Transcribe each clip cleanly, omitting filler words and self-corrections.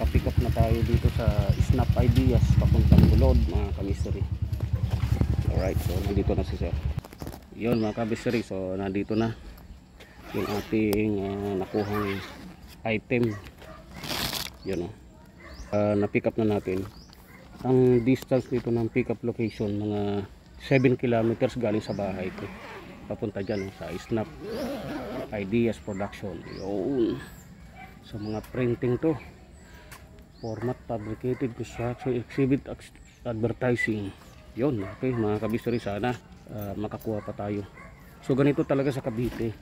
nakapick up na tayo dito sa Snap Ideas papuntang Bulod mga ka-mystery. Alright, so nandito na si sir. Yun mga ka-mystery, so nandito na yung ating nakuhang item. Yun na-pick up na natin. Ang distance dito ng pick up location mga 7 kilometers galing sa bahay ko papunta dyan sa Snap Ideas Production. Yun, sa mga printing to, format, fabricated, construction, exhibit, advertising. Yun, okay mga ka-mystery, sana makakuha pa tayo. So ganito talaga sa Cavite,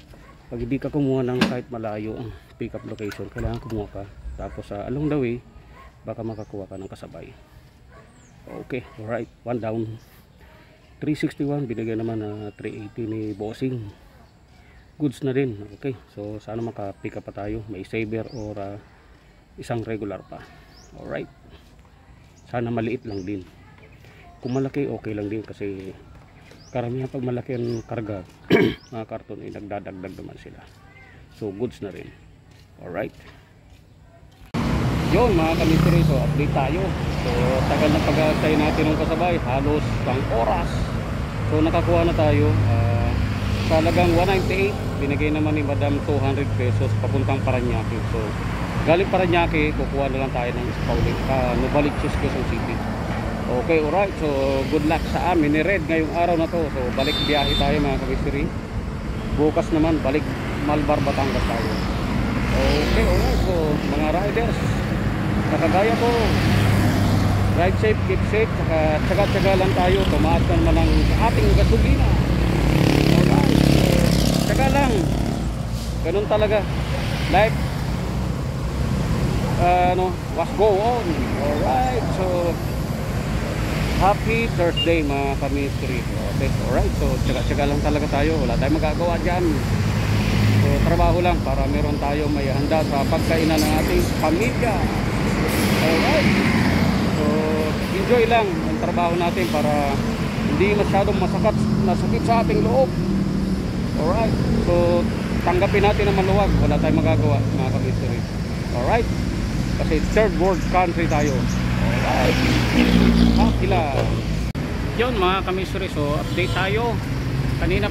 pag hindi ka kumuha ng kahit malayo ang pick up location, kailangan kumuha ka, tapos along the way baka makakuha ka ng kasabay. Okay, alright, one down. 361 binigay naman na 380 ni bossing, goods na din. Okay, so sana maka-pick up pa tayo, may saver or isang regular pa. Alright, sana maliit lang din. Kung malaki okay lang din, kasi karamihan pag malaki ang karga mga karton ay nagdadagdag naman sila. So goods na rin. Alright, yun mga ka-mystery, so update tayo. So tagal na pag-aantay natin ng kasabay, halos pang oras. So nakakuha na tayo sa halagang 198. Binigay naman ni Madam 200 pesos papuntang Paranaque. So galing Paranaque, kukuha na lang tayo ng Paulit Novaliches, Quezon City. Okay, alright, so good luck sa amin ni Red ngayong araw na to. So balik biyahe tayo mga ka-mystery. Bukas naman balik Malbar, Batangas tayo. Okay, alright, so mga riders, kakagaya ko, ride safe, keep safe, tsaga-tsaga lang tayo, tumaas na naman ang ating gasolina. Alright, so tsaga lang, ganun talaga life, was go on. Alright, so happy Thursday mga ka-mystery. Okay, alright, so tsaga-tsaga lang talaga tayo, wala tayong magagawa dyan. So trabaho lang para meron tayo may handa sa pagkainan ng ating pamilya. Alright, so enjoy lang ang trabaho natin para hindi masyadong masakit sa ating loob. Alright, so tanggapin natin ang maluwag, wala tayong magagawa mga ka-mystery. Alright, kasi third world country tayo. Alright, hakila. Yun mga ka-mystery, so update tayo. Kanina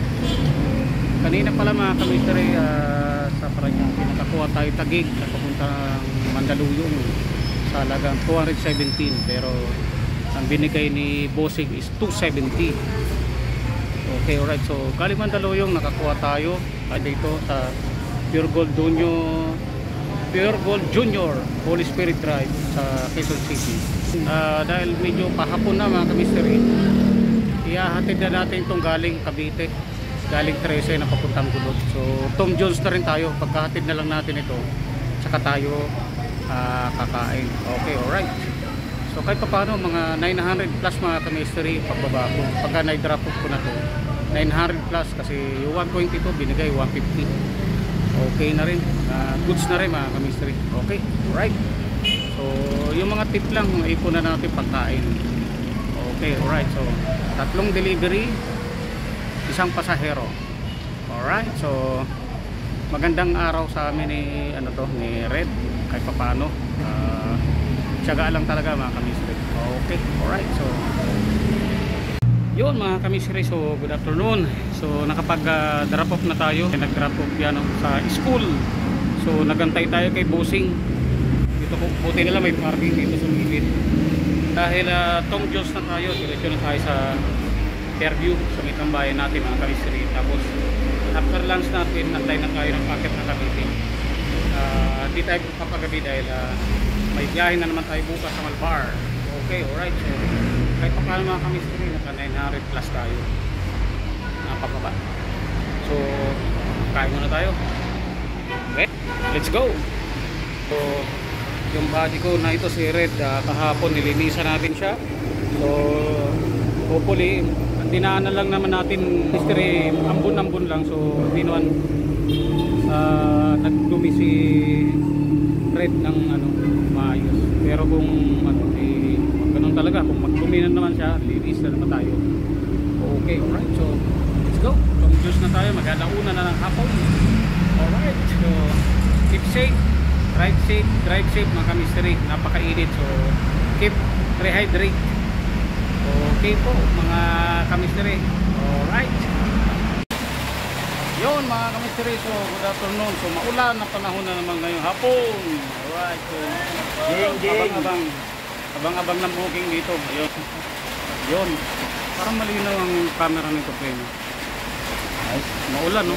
pala mga ka-mystery, sa Paranaque nakakuha tayo Taguig na papuntang Mandaluyong sa halagang 217, pero ang binigay ni bossing is 270. Okay, alright, so galing Mandaluyong nakakuha tayo dito sa Pure Gold Junior Holy Spirit Drive sa Quezon City. Dahil medyo pahapon na mga ka-mystery, ihahatid na natin itong galing Cavite, galing 13 na papuntang Bulod. So Tom Jones na rin tayo, pagkahatid na lang natin ito, saka tayo kakain. Okay, alright, so kahit pa paano mga 900 plus mga ka-mystery pagbaba ko, pagka na-drop off ko na to 900 plus, kasi yung 120 to binigay 150. Okay na rin, goods na rin mga ka-mystery. Okay, alright, so yung mga tip lang ipon na natin pagkain. Okay, alright, so 3 delivery, 1 pasahero. Alright, so magandang araw sa amin ni Red, kahit pa paano. Tiyaga lang talaga mga ka-mystery. Okay, alright, so yun mga ka-mystery, so good afternoon. So nakapag drop off na tayo, nag-drop off yan sa school. So nagantay tayo kay bossing dito, buti nila may parking dito sa gilid. Dahil Tom Jones na tayo, diretso na tayo sa Fairview, sa may tambayan natin mga ka-mystery. Tapos after lunch natin, nantay na tayo ng packet na Cavite. Hindi tayo papagabi dahil may biyahe na naman tayo bukas sa Malbar. Okay, alright, so kahit pa paano mga ka-mystery, naka 900 plus tayo napapaba. So kain muna tayo. Okay, let's go. So yung body ko na ito si Red, kahapon nilinisan natin siya. So hopefully dinaanan lang naman natin mystery, ambon-ambon lang, so hindi naman nagdumi si Red ng maayos. Pero kung ganun talaga, kung magdumi na naman siya, linis na naman tayo. Okay, alright, so let's go. Tom Juice na tayo, mag-alauna na ng hapon. Alright, so keep safe, Drive safe mga ka-mystery. Napakainit, so keep rehydrate. Okay po mga ka-mystery. Alright. Yun mga ka-mystery, so good afternoon. So maulan na panahon na naman ngayong hapon. Alright, so abang-abang ng booking dito. Ayun. Yun, parang malinaw ang camera nito po yun. Nice. Maulan, no?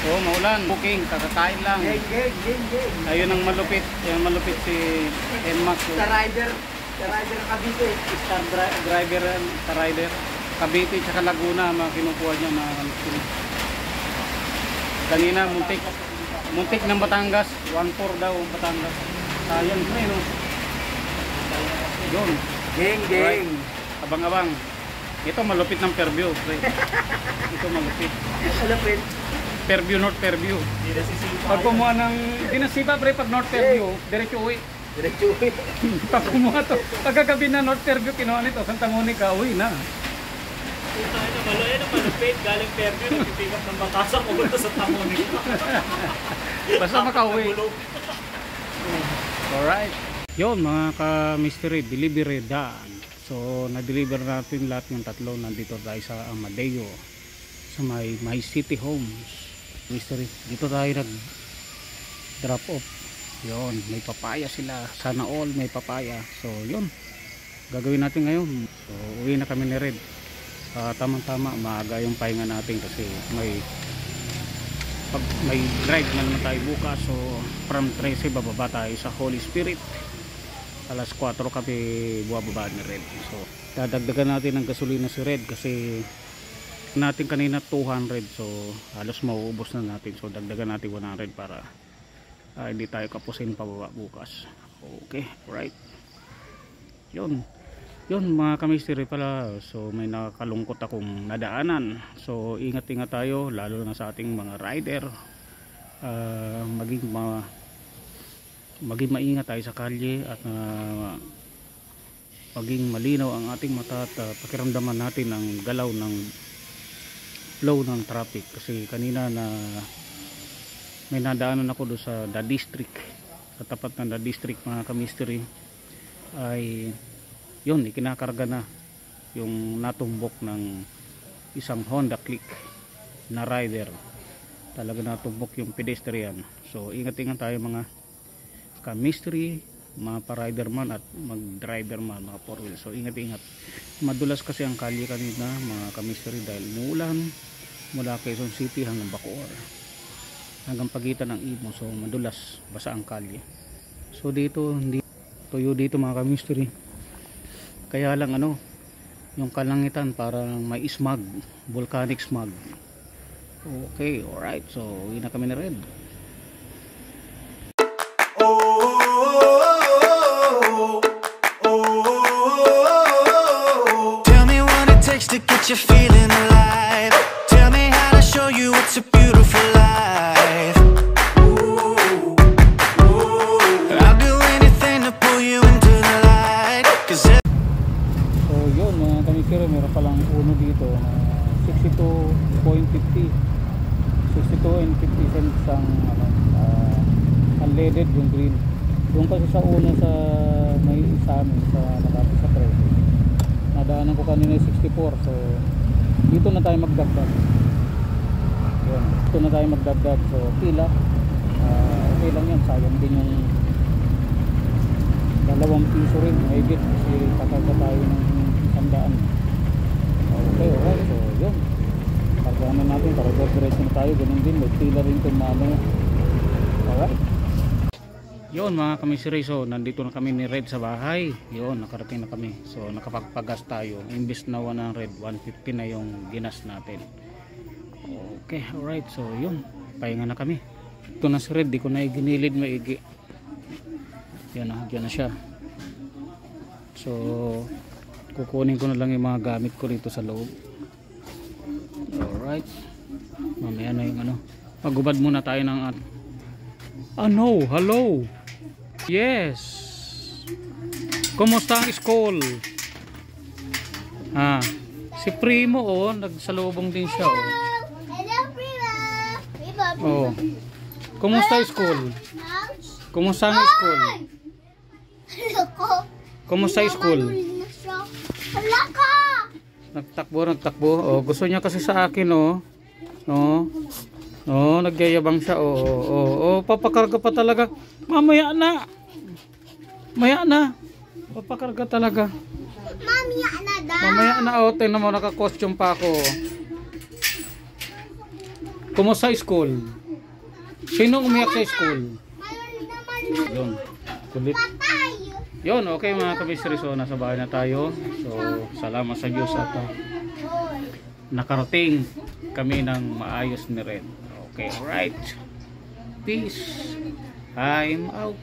Oo, maulan. Booking, kakakain lang. Ayun ang malupit. Yung malupit si Enmax. Star Rider Cavite. Star driver, Star Rider. Cavite tsaka Laguna, mga kinukuha niya mga kamiskin. Kanina, muntik ng Batangas. 1-4 daw, Batangas. Sayang na yun, no? Yun. Geng. Right. Abang-abang. Ito malupit ng Fairview. Ito malupit. Malapit. Fairview, North Fairview. Pag kumuha ng dinasipa pre, pag North Fairview, diretso uwi. Pag kumuha to, pagkagabi na North Fairview, kinuha nito, Santa Monica, uwi na. Yan ang malupit, galing Fairview, nagpipick up ng Bangkasa, pumunta sa Santa Monica. Basta makauwi. Alright. Yun mga ka-mystery, delivery done. So na-deliver natin lahat ng tatlo. Nandito tayo sa Amadeo, sa my City Homes mystery. Dito tayo nag drop off. Yun, may papaya sila. Sana all may papaya. So yun, gagawin natin ngayon. So uwi na kami ni Red. Tamang-tama, maaga yung pahinga natin kasi may drive na naman tayo bukas. So from 13 bababa tayo sa Holy Spirit. Alas 4 kami buwababa ni Red. So dadagdagan natin ng gasolina si Red kasi natin kanina 200, so halos mauubos na natin. So dagdagan natin 100 para hindi tayo kapusin pababa bukas. Okay, right. Yun mga ka-mystery pala. So may nakakalungkot akong nadaanan. So ingat-ingat tayo, lalo na sa ating mga rider. Maging maingat tayo sa kalye at maging malinaw ang ating mata at pakiramdaman natin ang galaw ng flow ng traffic. Kasi kanina na may nadaanan ako doon sa The District, sa tapat ng The District mga ka-mystery, ay yun, ikinakarga na yung natumbok ng isang Honda Click na rider. Talaga natumbok yung pedestrian. So ingat-ingat tayo mga ka-mystery, mga pa-rider man at mag-driver man, mga 4-wheel. So ingat-ingat. Madulas kasi ang kalye kanina mga ka-mystery dahil umuulan mula Quezon City hanggang Bacoor, hanggang pagitan ng Imo. So madulas, basa ang kalye. So dito hindi tuyo dito mga ka-mystery. Kaya lang yung kalangitan parang may smog, volcanic smog. Okay, alright. So uwi na kami na Red. To get you feeling alive. Tell me how to show you it's a beautiful life. I'll do anything to pull you into the light. So yun mga ka-mystery, meron palang uno dito na 62.50 and 50 cents ang unleaded yung green. Yung kasi sa uno sa may isa amin sa malapit sa preso, nadaanan ko kanina 64. So dito na tayo magdagdag. Yun, dito na tayo magdagdag. So pila okay lang yan, sayang din yung 2 piso rin mahigit kasi kakagda tayo ng 100. Okay, alright. So yun, kargaan na natin para diretso na tayo. Ganun din, may pila rin itong mamaya. Alright. Yun mga ka-mystery, so nandito na kami ni Red sa bahay. Yun, nakarating na kami. So nakapagpagas tayo. Imbis na 100, 150 na yung ginas natin. Okay, alright. So yun, pahinga na kami. Ito na si Red, di ko na iginilid maigi. Yan na, dyan na siya. So kukunin ko na lang yung mga gamit ko rito sa loob. Alright. Mamaya na yung magubad muna tayo ng hello. Yes. Kumusta ang school? Si Primo nagsalubong din siya. Hello Primo. Oh. Kumusta ang school? Kumusta ang school? Kumusta ang school? Hala ka! Nagtakbo. Oh, gusto niya kasi sa akin, oh. Oh. Oh, nagyayabang siya. Oh, papakarga pa talaga. Mamaya na. Maya na. Papakarga talaga. Mamaya na daw. Mamaya na, oh. Tingnan mo, naka-costume pa ako. Kumusta ang school? Sino umiyak sa school? Mayroon naman Yun. Kulit. patay. Yun, okay mga kabisri. So, nasa bahay na tayo. So, salamat sa Diyos at nakarating kami ng maayos ni Red. Okay, alright. Peace. I'm out.